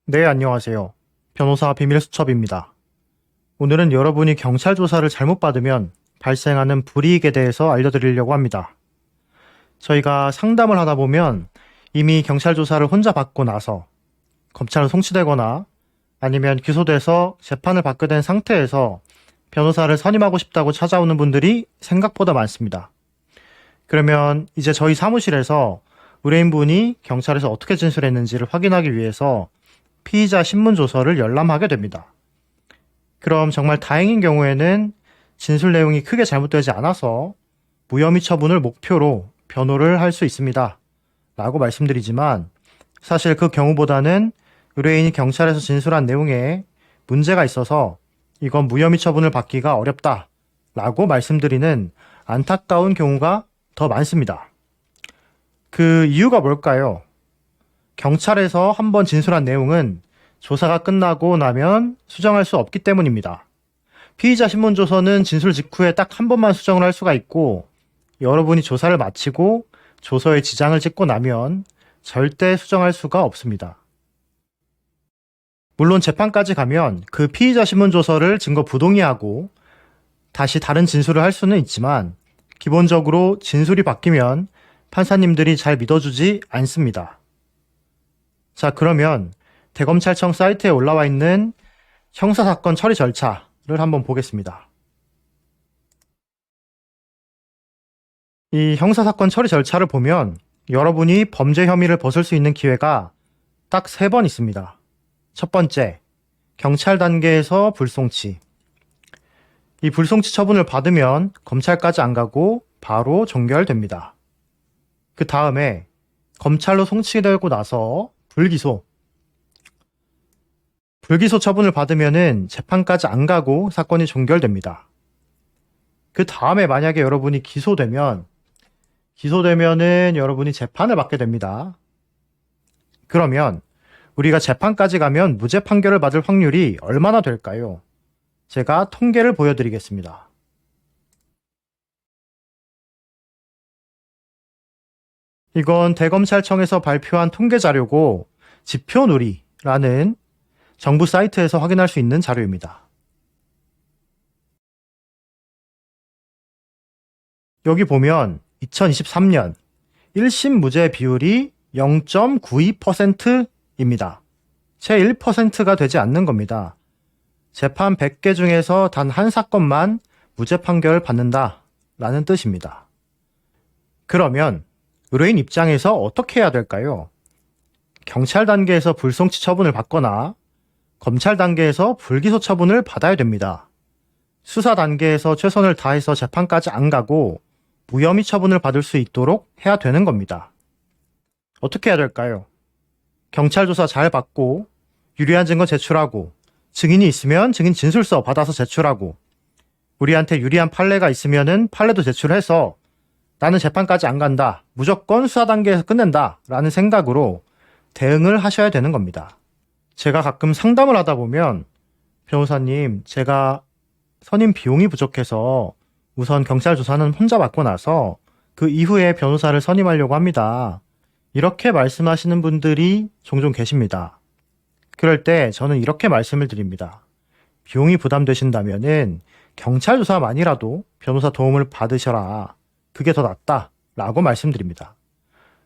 네, 안녕하세요. 변호사 비밀수첩입니다. 오늘은 여러분이 경찰 조사를 잘못 받으면 발생하는 불이익에 대해서 알려드리려고 합니다. 저희가 상담을 하다 보면 이미 경찰 조사를 혼자 받고 나서 검찰로 송치되거나 아니면 기소돼서 재판을 받게 된 상태에서 변호사를 선임하고 싶다고 찾아오는 분들이 생각보다 많습니다. 그러면 이제 저희 사무실에서 의뢰인분이 경찰에서 어떻게 진술했는지를 확인하기 위해서 피의자 신문조서를 열람하게 됩니다. 그럼 정말 다행인 경우에는 진술 내용이 크게 잘못되지 않아서 무혐의 처분을 목표로 변호를 할 수 있습니다. 라고 말씀드리지만 사실 그 경우보다는 의뢰인이 경찰에서 진술한 내용에 문제가 있어서 이건 무혐의 처분을 받기가 어렵다 라고 말씀드리는 안타까운 경우가 더 많습니다. 그 이유가 뭘까요? 경찰에서 한번 진술한 내용은 조사가 끝나고 나면 수정할 수 없기 때문입니다. 피의자 신문조서는 진술 직후에 딱 한 번만 수정을 할 수가 있고 여러분이 조사를 마치고 조서에 지장을 찍고 나면 절대 수정할 수가 없습니다. 물론 재판까지 가면 그 피의자 신문조서를 증거 부동의하고 다시 다른 진술을 할 수는 있지만 기본적으로 진술이 바뀌면 판사님들이 잘 믿어주지 않습니다. 자, 그러면 대검찰청 사이트에 올라와 있는 형사사건 처리 절차를 한번 보겠습니다. 이 형사사건 처리 절차를 보면 여러분이 범죄 혐의를 벗을 수 있는 기회가 딱 3번 있습니다. 첫 번째, 경찰 단계에서 불송치. 이 불송치 처분을 받으면 검찰까지 안 가고 바로 종결됩니다. 그 다음에 검찰로 송치되고 나서 불기소 처분을 받으면은 재판까지 안 가고 사건이 종결됩니다. 그 다음에 만약에 여러분이 기소되면은 여러분이 재판을 받게 됩니다. 그러면 우리가 재판까지 가면 무죄 판결을 받을 확률이 얼마나 될까요? 제가 통계를 보여드리겠습니다. 이건 대검찰청에서 발표한 통계 자료고 지표누리라는 정부 사이트에서 확인할 수 있는 자료입니다. 여기 보면 2023년 1심 무죄 비율이 0.92%입니다. 채 1%가 되지 않는 겁니다. 재판 100개 중에서 단 한 사건만 무죄 판결을 받는다라는 뜻입니다. 그러면 의뢰인 입장에서 어떻게 해야 될까요? 경찰 단계에서 불송치 처분을 받거나 검찰 단계에서 불기소 처분을 받아야 됩니다. 수사 단계에서 최선을 다해서 재판까지 안 가고 무혐의 처분을 받을 수 있도록 해야 되는 겁니다. 어떻게 해야 될까요? 경찰 조사 잘 받고 유리한 증거 제출하고 증인이 있으면 증인 진술서 받아서 제출하고 우리한테 유리한 판례가 있으면은 판례도 제출해서 나는 재판까지 안 간다. 무조건 수사 단계에서 끝낸다. 라는 생각으로 대응을 하셔야 되는 겁니다. 제가 가끔 상담을 하다 보면 변호사님, 제가 선임 비용이 부족해서 우선 경찰 조사는 혼자 받고 나서 그 이후에 변호사를 선임하려고 합니다. 이렇게 말씀하시는 분들이 종종 계십니다. 그럴 때 저는 이렇게 말씀을 드립니다. 비용이 부담되신다면은 경찰 조사만이라도 변호사 도움을 받으셔라. 그게 더 낫다 라고 말씀드립니다.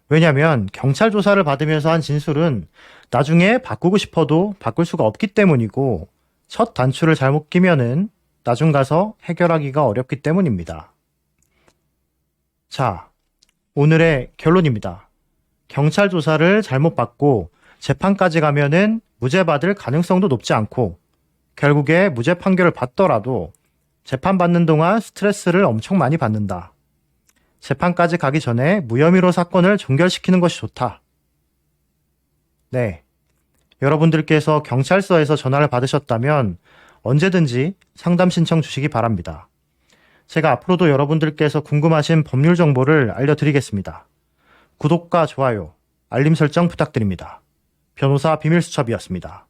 왜냐하면 경찰 조사를 받으면서 한 진술은 나중에 바꾸고 싶어도 바꿀 수가 없기 때문이고 첫 단추를 잘못 끼면은 나중 가서 해결하기가 어렵기 때문입니다. 자, 오늘의 결론입니다. 경찰 조사를 잘못 받고 재판까지 가면은 무죄 받을 가능성도 높지 않고 결국에 무죄 판결을 받더라도 재판 받는 동안 스트레스를 엄청 많이 받는다. 재판까지 가기 전에 무혐의로 사건을 종결시키는 것이 좋다. 네. 여러분들께서 경찰서에서 전화를 받으셨다면 언제든지 상담 신청 주시기 바랍니다. 제가 앞으로도 여러분들께서 궁금하신 법률 정보를 알려드리겠습니다. 구독과 좋아요, 알림 설정 부탁드립니다. 변호사 비밀수첩이었습니다.